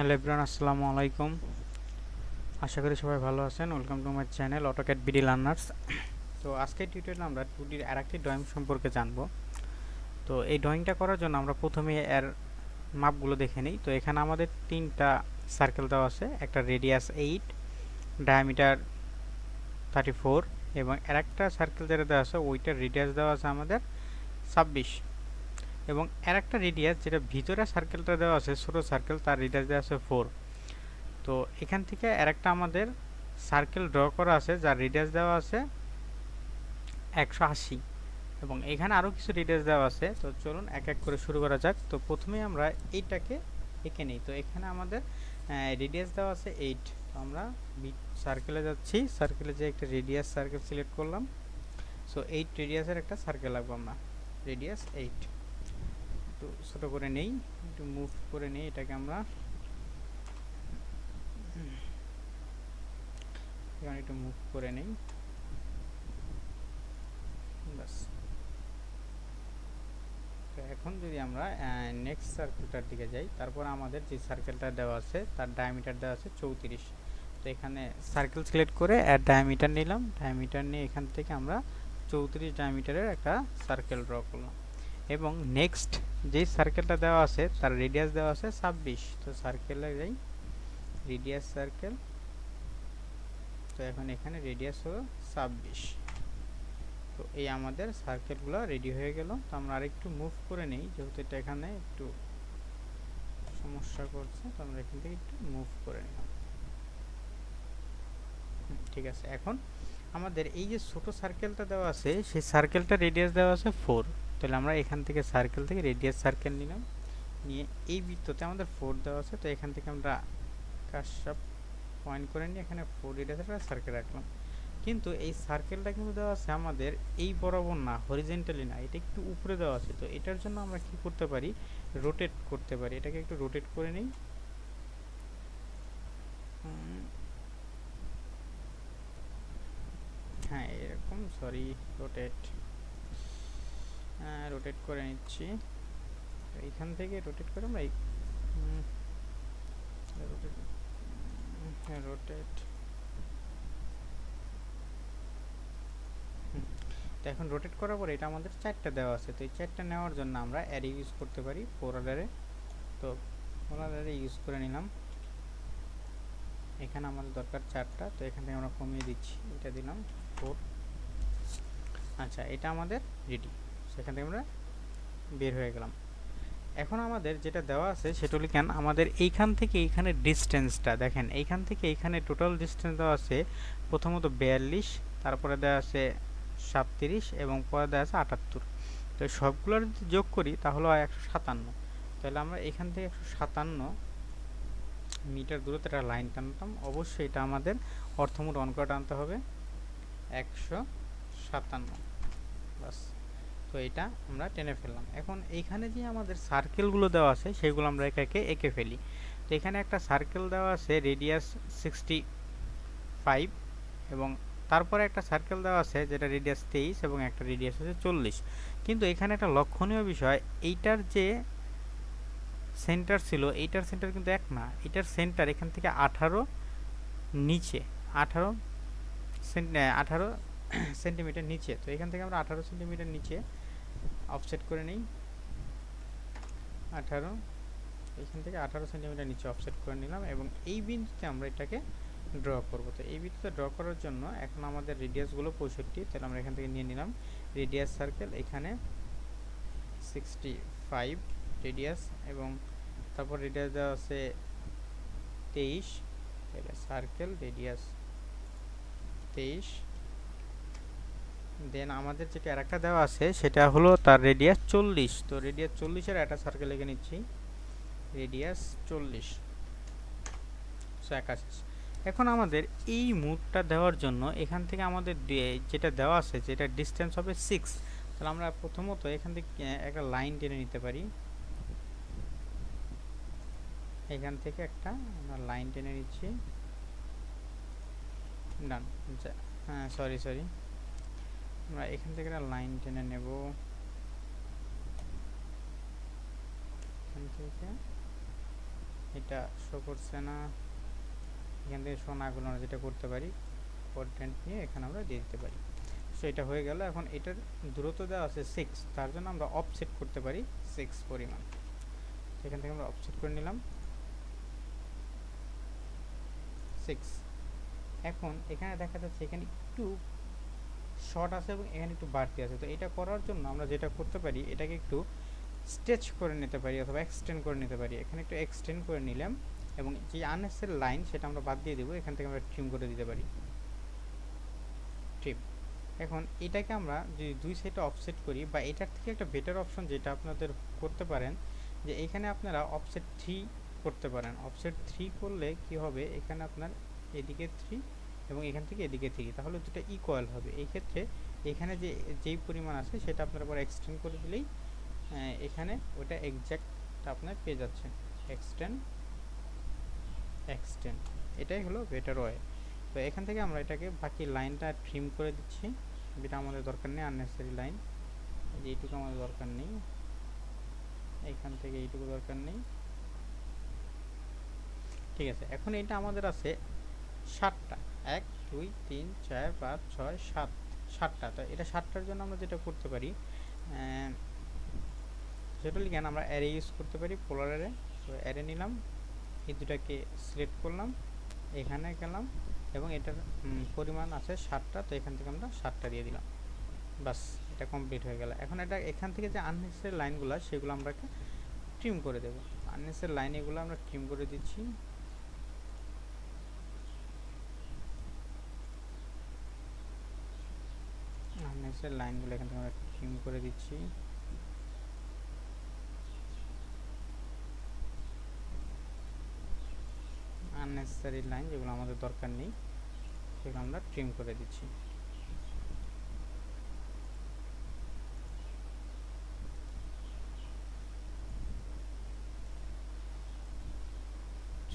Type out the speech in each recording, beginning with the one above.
Hello everyone, আসসালামু আলাইকুম। আশা করি সবাই ভালো আছেন। Welcome to my channel AutoCAD BD learners. তো আজকের টিউটোরিয়ালে আমরা 2Dর আরেকটি ড্রয়িং সম্পর্কে জানব। তো এই ড্রয়িংটা করার জন্য আমরা প্রথমে এর মাপগুলো দেখে নিই। তো এখানে আমাদের তিনটা সার্কেল দেওয়া আছে, একটা রেডিয়াস 8, ডায়ামিটার 34 এবং আরেকটা সার্কেল যেটা দেওয়া আছে ওইটার রেডিয়াস দেওয়া আছে আমাদের 26 এবং আরেকটা রেডিয়াস যেটা ভিতরে সার্কেলটা দেওয়া আছে ছোট সার্কেল, তার রেডিয়াস দেওয়া আছে 4। তো এখান থেকে আরেকটা আমাদের সার্কেল ড্র করা আছে যার রেডিয়াস দেওয়া আছে 180 এবং এখানে আরও কিছু রেডিয়াস দেওয়া আছে। তো চলুন এক এক করে শুরু করা যাক। তো প্রথমে আমরা এইটাকে এঁকে নিই। তো এখানে আমাদের রেডিয়াস দেওয়া আছে 8। তো আমরা সার্কেলে যাচ্ছি, সার্কেলে যে একটা রেডিয়াস সার্কেল সিলেক্ট করলাম। সো 8 রেডিয়াসের একটা সার্কেল লাগবে আমরা, রেডিয়াস 8। একটু ছোটো করে নেই, একটু মুভ করে নেই এটাকে আমরা, এখানে একটু মুভ করে নেই বাস। তো এখন যদি আমরা নেক্সট সার্কেলটার দিকে যাই, তারপর আমাদের যে সার্কেলটা দেওয়া আছে তার ডায়ামিটার দেওয়া আছে 34। তো এখানে সার্কেল সিলেক্ট করে ডায়ামিটার নিলাম, ডায়ামিটার নিয়ে এখান থেকে আমরা 34 ডায়ামিটারের একটা সার্কেল ড্র করলাম। এবং নেক্সট যেই সার্কেলটা দেওয়া আছে তার রেডিয়াস দেওয়া আছে 26। তো সার্কেলে যাই, রেডিয়াস সার্কেল। তো এখন এখানে রেডিয়াস হলো 26। তো এই আমাদের সার্কেলগুলো রেডি হয়ে গেল। তো আমরা আরেকটু মুভ করে নেই, যেহেতু এটা এখানে একটু সমস্যা করছে। তো আমরা এখান থেকে একটু মুভ করে নিলাম। ঠিক আছে, এখন আমাদের এই যে ছোট সার্কেলটা দেওয়া আছে সেই সার্কেলটা রেডিয়াস দেওয়া আছে 4। তাহলে আমরা এখান থেকে সার্কেল থেকে রেডিয়াস সার্কেল নিলাম, নিয়ে এই বৃত্ততে আমাদের 4 দেওয়া আছে। তো এখান থেকে আমরা কার্সর পয়েন্ট করে নিয়ে এখানে 4 রেডিয়াসের একটা সার্কেল রাখলাম। কিন্তু এই সার্কেলটা কিন্তু দেওয়া আছে আমাদের এই বরাবর না, হরিজেন্টালি না, এটা একটু উপরে দেওয়া আছে। তো এটার জন্য আমরা কি করতে পারি, রোটেট করতে পারি। এটাকে একটু রোটেট করে নিই। হ্যাঁ এরকম, সরি, রোটেট, রোটেট করে নিচ্ছি। এইখান থেকে রোটেট করে আমরা রোটেট। তো এখন রোটেট করার পরে এটা আমাদের 4টা দেওয়া আছে। তো এই 4টা নেওয়ার জন্য আমরা অ্যারে ইউজ করতে পারি, পোলারে। তো পোলারে ইউজ করে নিলাম। এখানে আমাদের দরকার 4টা, তো এখান থেকে আমরা কমিয়ে দিচ্ছি, এটা দিলাম 4। আচ্ছা, এটা আমাদের রেডি। সেখান থেকে আমরা বের হয়ে গেলাম। এখন আমাদের যেটা দেওয়া আছে সেটা হলো কেন, আমাদের এইখান থেকে এইখানে ডিস্টেন্সটা দেখেন, এইখান থেকে এইখানে টোটাল ডিস্টেন্স দেওয়া আছে প্রথমত 42, তারপরে দেওয়া আছে 37 এবং পরে দেওয়া আছে 78। তো সবগুলোর যদি যোগ করি তাহলে হয় 157। তাহলে আমরা এখান থেকে 157 মিটার দূরত্বে একটা লাইন টানতাম। অবশ্যই এটা আমাদের অর্থমূল অঙ্ক টানতে হবে 157 বাস। তো এটা আমরা টেনে ফেললাম। এখন এইখানে যে আমাদের সার্কেলগুলো দেওয়া আছে সেগুলো আমরা একে এঁকে ফেলি। তো এখানে একটা সার্কেল দেওয়া আছে রেডিয়াস 65 এবং তারপরে একটা সার্কেল দেওয়া আছে যেটা রেডিয়াস 23 এবং একটা রেডিয়াস আছে 40। কিন্তু এখানে একটা লক্ষণীয় বিষয়, এইটার যে সেন্টার ছিল এইটার সেন্টার কিন্তু এক না, এটার সেন্টার এখান থেকে 18 নিচে, 18 সেন্টিমিটার নিচে। তো এখান থেকে আমরা 18 সেন্টিমিটার নিচে অফসেট করে নিই। 18, এখান থেকে 18 সেন্টিমিটার নিচে অফসেট করে নিলাম এবং এই বিন্দুতে আমরা এটাকে ড্র করব। তো এই বিন্দুতে ড্র করার জন্য এখন আমাদের রেডিয়াসগুলো 65। তাহলে আমরা এখান থেকে নিয়ে নিলাম রেডিয়াস সার্কেল, এখানে 65 রেডিয়াস এবং তারপর রেডিয়াস দেওয়া আছে 23। Circle radius 23। দেন আমাদের যেটা আরেকটা দেওয়া আছে সেটা হলো তার রেডিয়াস 40। তো রেডিয়াস 40-এর একটা সার্কেল লিখে নিচ্ছি, রেডিয়াস 40। সো 81। এখন আমাদের এই মুডটা দেওয়ার জন্য এখান থেকে আমাদের যেটা দেওয়া আছে যেটা ডিস্টেন্স হবে 6। তাহলে আমরা প্রথমত এখান থেকে একটা লাইন টেনে নিতে পারি। এখান থেকে একটা আমরা লাইন টেনে নিচ্ছি, ডান। হ্যাঁ সরি, আমরা এখান থেকে একটা লাইন টেনে নেব, এখান থেকে এটা শো করছে না, এখান থেকে শো না করলে আমরা যেটা করতে পারি কোঅর্ডিনেট নিয়ে এখানে আমরা দিয়ে দিতে পারি। সো এটা হয়ে গেল। এখন এটার দূরত্ব দেওয়া আছে 6, তার জন্য আমরা অফসেট করতে পারি 6 পরিমাণ। এখান থেকে আমরা অফসেট করে নিলাম 6। এখন এখানে দেখা যাচ্ছে এখানে একটু শর্ট আছে এবং এখানে একটু বাড়তি আছে। তো এটা করার জন্য আমরা যেটা করতে পারি, এটাকে একটু স্ট্রেচ করে নিতে পারি অথবা এক্সটেন্ড করে নিতে পারি। এখানে একটু এক্সটেন্ড করে নিলাম এবং যে আননেসেসারি লাইন সেটা আমরা বাদ দিয়ে দেবো। এখান থেকে আমরা ট্রিম করে দিতে পারি, ট্রিম। এখন এটাকে আমরা যদি দুই সাইডে অফসেট করি, বা এটার থেকে একটা বেটার অপশন যেটা আপনাদের করতে পারেন, যে এখানে আপনারা অফসেট 3 করতে পারেন। অফসেট 3 করলে কি হবে, এখানে আপনার এদিকে 3 এবং এখান থেকে এদিকে 3, তাহলে দুটো ইকুয়াল হবে। এই ক্ষেত্রে এখানে যেই পরিমাণ আছে সেটা আপনার পরে এক্সটেন্ড করে দিলেই এখানে ওটা এক্স্যাক্ট আপনার পেয়ে যাচ্ছে। এক্সটেন্ড, এক্সটেন্ড, এটাই হলো বেটার ওয়ে। তো এখান থেকে আমরা এটাকে বাকি লাইনটা ট্রিম করে দিচ্ছি, যেটা আমাদের দরকার নেই, আননেসেসারি লাইন। এইটুকু আমাদের দরকার নেই, এখান থেকে এইটুকু দরকার নেই। ঠিক আছে, এখন এটা আমাদের আছে 7টা, 1 2 3 4 5 6 7, 7টা। তো এটা 7টার জন্য আমরা যেটা করতে পারি, সেটা লিখেন আমরা অ্যারে ইউজ করতে পারি, পোলার অ্যারে। তো অ্যারে নিলাম, এই দুটাকে সিলেক্ট করলাম, এখানে গেলাম এবং এটার পরিমাণ আছে 7টা। তো এখান থেকে আমরা 7টা দিয়ে দিলাম, বাস এটা কমপ্লিট হয়ে গেল। এখন এটা এখান থেকে যে আননেসেসারি লাইনগুলো সেগুলো আমরা ট্রিম করে দেব। আননেসেসারি লাইন এগুলো আমরা ট্রিম করে দিচ্ছি। আননেসেসারি লাইনগুলো এখান থেকে আমরা ট্রিম করে দিচ্ছি। আননেসেসারি লাইন যেগুলো আমাদের দরকার নেই সেগুলো আমরা ট্রিম করে দিচ্ছি।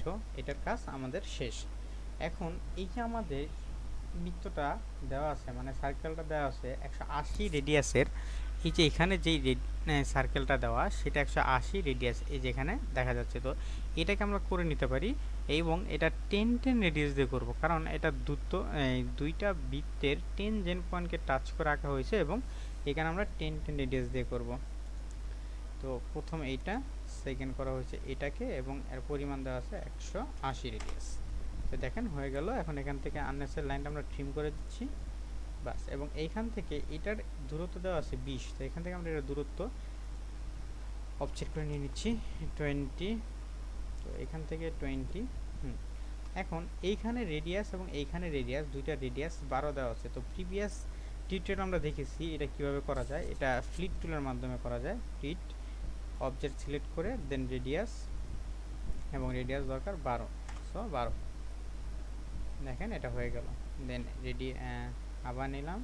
সো এটার কাজ আমাদের শেষ। এখন এই যে আমাদের বৃত্তটা দেওয়া আছে, মানে সার্কেলটা দেওয়া আছে 180 রেডিয়াসের, এই যে এখানে যেই সার্কেলটা দেওয়া সেটা 180 রেডিয়াস, এই যে এখানে দেখা যাচ্ছে। তো এটাকে আমরা করে নিতে পারি এবং এটা 10 রেডিয়াস দিয়ে করব, কারণ এটা দুইটা বৃত্তের 10 পয়েন্টকে টাচ করে আঁকা হয়েছে এবং এখানে আমরা 10 রেডিয়াস দিয়ে করব। তো প্রথম এইটা, সেকেন্ড করা হয়েছে এটাকে, এবং এর পরিমাণ দেওয়া আছে 180 রেডিয়াস। তো দেখেন হয়ে গেল। এখন এখান থেকে আননেসেসারি লাইনটা আমরা ট্রিম করে দিচ্ছি, বাস। এবং এইখান থেকে এটার দূরত্ব দেওয়া আছে 20, তো এখান থেকে আমরা এটার দূরত্ব অবজেক্ট করে নিয়ে নিচ্ছি 20। তো এখান থেকে 20। এখন এইখানে রেডিয়াস এবং এইখানে রেডিয়াস, দুইটা রেডিয়াস 12 দেওয়া আছে। তো প্রিভিয়াস টিউটোরিয়াল আমরা দেখেছি এটা কিভাবে করা যায়। এটা ফ্লিট টুলের মাধ্যমে করা যায়। ফ্লিট, অবজেক্ট সিলেক্ট করে দেন রেডিয়াস, এবং রেডিয়াস দরকার 12, সো 12। দেখেন এটা হয়ে গেল। দেন আবার নিলাম,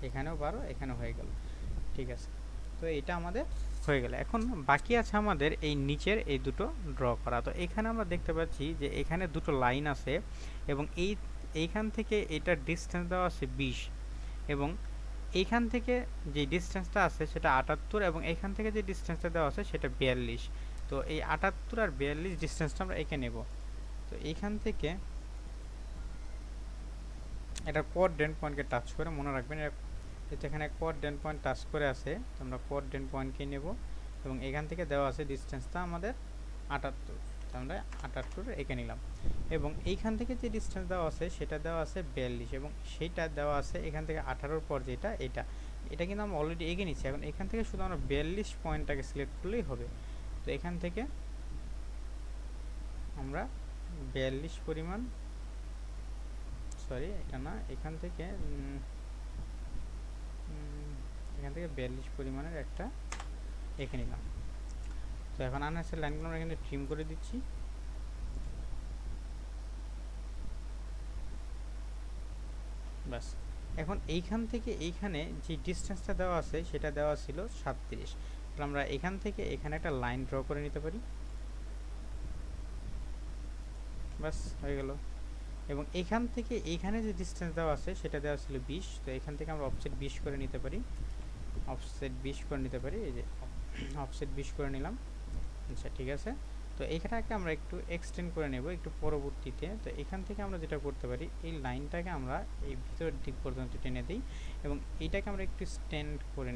এখানেও 12, এখানেও হয়ে গেল। ঠিক আছে, তো এটা আমাদের হয়ে গেল। এখন বাকি আছে আমাদের এই নিচের এই দুটো ড্র করা। তো এখানে আমরা দেখতে পাচ্ছি যে এখানে দুটো লাইন আছে এবং এইখান থেকে এটার ডিস্টেন্স দেওয়া আছে 20, এবং এইখান থেকে যে ডিস্টেন্সটা আছে সেটা 78, এবং এইখান থেকে যে ডিস্টেন্সটা দেওয়া আছে সেটা 42। তো এই 78 আর 42 ডিস্টেন্সটা আমরা এঁকে নেব। তো এইখান থেকে এটা কোঅর্ডিনেট পয়েন্টকে টাচ করে, মনে রাখবেন এটা এখানে কোঅর্ডিনেট পয়েন্ট টাচ করে আছে, তো আমরা কোঅর্ডিনেট পয়েন্টকে নেব এবং এখান থেকে দেওয়া আছে ডিস্টেন্সটা আমাদের 78, তো আমরা 78 এঁকে নিলাম। এবং এইখান থেকে যে ডিস্টেন্স দেওয়া আছে সেটা দেওয়া আছে 42, এবং সেইটা দেওয়া আছে এখান থেকে 18 পর যেটা, এটা কিন্তু আমরা অলরেডি এঁকে নিচ্ছি। এখন এখান থেকে শুধু আমরা 42 পয়েন্টটাকে সিলেক্ট করলেই হবে। তো এখান থেকে আমরা 42 পরিমাণ, সরি এটা না, এখান থেকে 42 পরিমাণের একটা এঁকে নিলাম। তো এখন আননেসেসারি লাইনগুলো আমরা এখানে ট্রিম করে দিচ্ছি, বাস। এখন এইখান থেকে এইখানে যে ডিস্টেন্সটা দেওয়া আছে সেটা দেওয়া ছিল 37, তাহলে আমরা এখান থেকে এখানে একটা লাইন ড্র করে নিতে পারি, বাস হয়ে গেল। এবং এখান থেকে এইখানে যে ডিস্টেন্স দেওয়া আছে সেটা দেওয়া ছিল 20, তো এখান থেকে আমরা অফসেট 20 করে নিতে পারি, অফসেট 20 করে নিতে পারি। এই যে অফসেট 20 করে নিলাম, আচ্ছা ঠিক আছে। তো তো এখানটাকে আমরা একটু এক্সটেন্ড করে নেব একটু পরবর্তীতে। তো এখান থেকে আমরা যেটা করতে পারি, এই লাইনটাকে আমরা এই ভিতরের দিক পর্যন্ত টেনে দিই এবং এইটাকে আমরা একটু স্ট্যান্ড করে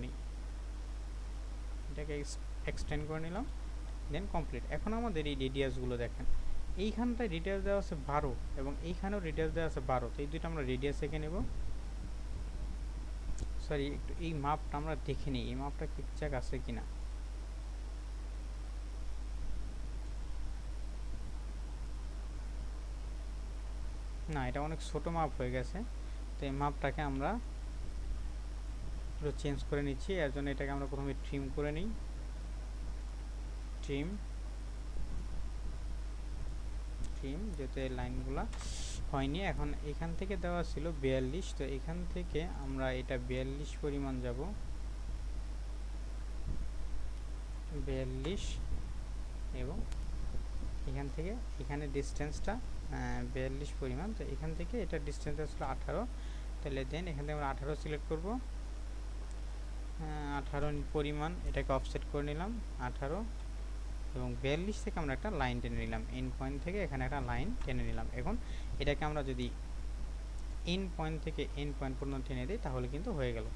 নিই, এটাকে এক্সটেন্ড করে নিলাম, দেন কমপ্লিট। এখন আমাদের এই রেডিয়াসগুলো দেখেন, এইখানটায় রেডিয়াস দেওয়া আছে 12 এবং এইখানেও রেডিয়াস দেওয়া আছে 12। তো এই দুইটা আমরা রেডিয়াস এঁকে নেব। সরি, একটু এই মাপটা আমরা দেখে নিই, এই মাপটা ঠিকঠাক আছে কিনা। না, এটা অনেক ছোট মাপ হয়ে গেছে। তো এই মাপটাকে আমরা একটু চেঞ্জ করে নিচ্ছি। এর জন্য এটাকে আমরা প্রথমে ট্রিম করে নিই, ট্রিম যাতে লাইনগুলা হয়নি। এখন এখান থেকে দেওয়া ছিল 42, তো এখান থেকে আমরা এটা 42 পরিমাণ যাব, 42 এবং এখান থেকে এখানে ডিস্টেন্সটা 42 পরিমাণ। তো এখান থেকে এটা ডিস্টেন্স আসলে 18, তাহলে দেন এখান থেকে আমরা 18 সিলেক্ট করব, 18 পরিমাণ এটাকে অফসেট করে নিলাম 18 এবং 42 থেকে আমরা একটা লাইন টেনে নিলাম, এন্ড পয়েন্ট থেকে এখানে একটা লাইন টেনে নিলাম। এখন এটাকে আমরা যদি এন্ড পয়েন্ট থেকে এন্ড পয়েন্ট পর্যন্ত টেনে দিই তাহলে কিন্তু হয়ে গেল।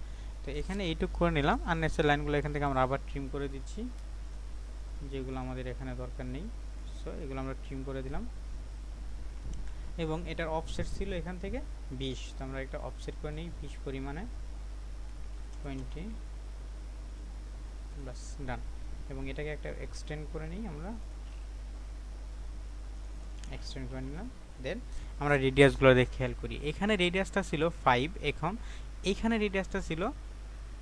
তো এখানে এইটুকু করে নিলাম। আননেসেসারি লাইনগুলো এখান থেকে আমরা আবার ট্রিম করে দিচ্ছি, যেগুলো আমাদের এখানে দরকার নেই। সো এগুলো আমরা ট্রিম করে দিলাম এবং এটার অফসেট ছিল এখান থেকে 20, তো আমরা একটা অফসেট করে নিই 20 পরিমাণে, 20, বাস ডান। এবং এটাকে একটা এক্সটেন্ড করে নিই, আমরা এক্সটেন্ড করে নিলাম। দেন আমরা রেডিয়াসগুলো দেখে খেয়াল করি, এখানে রেডিয়াসটা ছিল 5, এখন এইখানে রেডিয়াসটা ছিল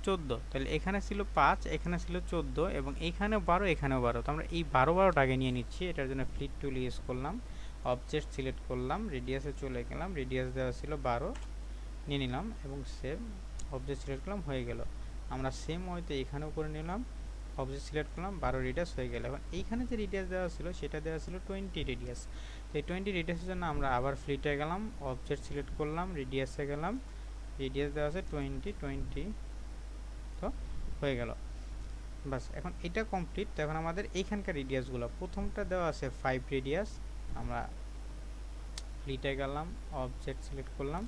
14, তাহলে এখানে ছিল 5, এখানে ছিল 14 এবং এইখানেও 12, এখানেও 12। তো আমরা এই 12টাকে নিয়ে নিচ্ছি। এটার জন্য ফ্লিপ টুল ইউজ করলাম, অবজেক্ট সিলেক্ট করলাম, রেডিয়াসে চলে গেলাম, রেডিয়াস দেওয়া ছিল 12 নিয়ে নিলাম এবং সেম অবজেক্ট সিলেক্ট করলাম, হয়ে গেল। আমরা সেম ওয়েতে এখানেও করে নিলাম, অবজেক্ট সিলেক্ট করলাম, 12 রেডিয়াস হয়ে গেল। এখন এইখানে যে রেডিয়াস দেওয়া ছিল সেটা দেওয়া ছিল 20 রেডিয়াস। তো এই 20 রেডিয়াসের জন্য আমরা আবার ফ্লিটে গেলাম, অবজেক্ট সিলেক্ট করলাম, রেডিয়াসে গেলাম, রেডিয়াস দেওয়া আছে 20, তো হয়ে গেল, বাস। এখন এটা কমপ্লিট। তো এখন আমাদের এইখানকার রেডিয়াসগুলো, প্রথমটা দেওয়া আছে 5 রেডিয়াস, আমরা ফ্লিটে গেলাম, অবজেক্ট সিলেক্ট করলাম,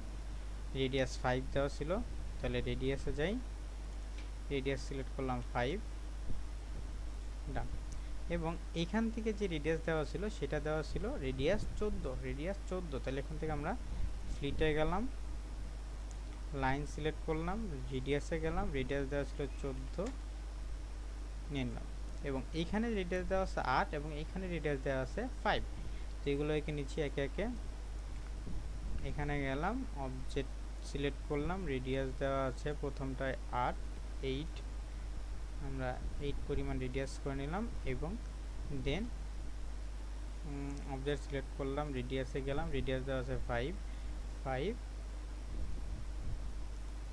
রেডিয়াস 5 দেওয়া ছিল, তাহলে রেডিয়াসে যাই, রেডিয়াস সিলেক্ট করলাম 5, ডান। এবং এইখান থেকে যে রেডিয়াস দেওয়া ছিল সেটা দেওয়া ছিল রেডিয়াস 14, তাহলে এখান থেকে আমরা ফ্লিটে গেলাম, লাইন সিলেক্ট করলাম, রেডিয়াসে গেলাম, রেডিয়াস দেওয়া ছিল 14 নিয়ে নিলাম এবং এইখানে রেডিয়াস দেওয়া আছে 8 এবং এইখানে রেডিয়াস দেওয়া আছে 5। তো এগুলো একে নিচ্ছি একে একে, এখানে গেলাম, অবজেক্ট সিলেক্ট করলাম, রেডিয়াস দেওয়া আছে প্রথমটায় 8, আমরা 8 পরিমাণ রেডিয়াস করে নিলাম এবং দেন অবজেক্ট সিলেক্ট করলাম, রেডিয়াসে গেলাম, রেডিয়াস দেওয়া আছে 5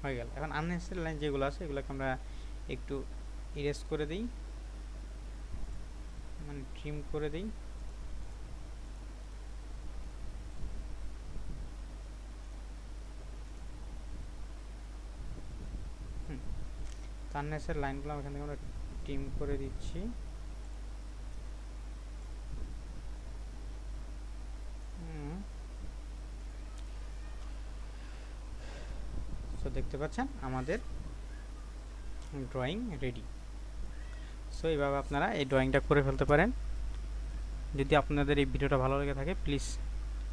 হয়ে গেল। এখন আননেসেসারি লাইন যেগুলো আছে এগুলোকে আমরা একটু ইরেজ করে দিই, মানে ট্রিম করে দিই। আননেসেসারি লাইনগুলো এখান থেকে আমরা ট্রিম করে দিচ্ছি। তো দেখতে পাচ্ছেন আমাদের ড্রয়িং রেডি। সো এইভাবে আপনারা এই ড্রয়িংটা করে ফেলতে পারেন। যদি আপনাদের এই ভিডিওটা ভালো লেগে থাকে প্লিজ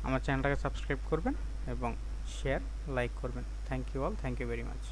আমার চ্যানেলটাকে সাবস্ক্রাইব করবেন এবং শেয়ার লাইক করবেন। Thank you all, thank you very much.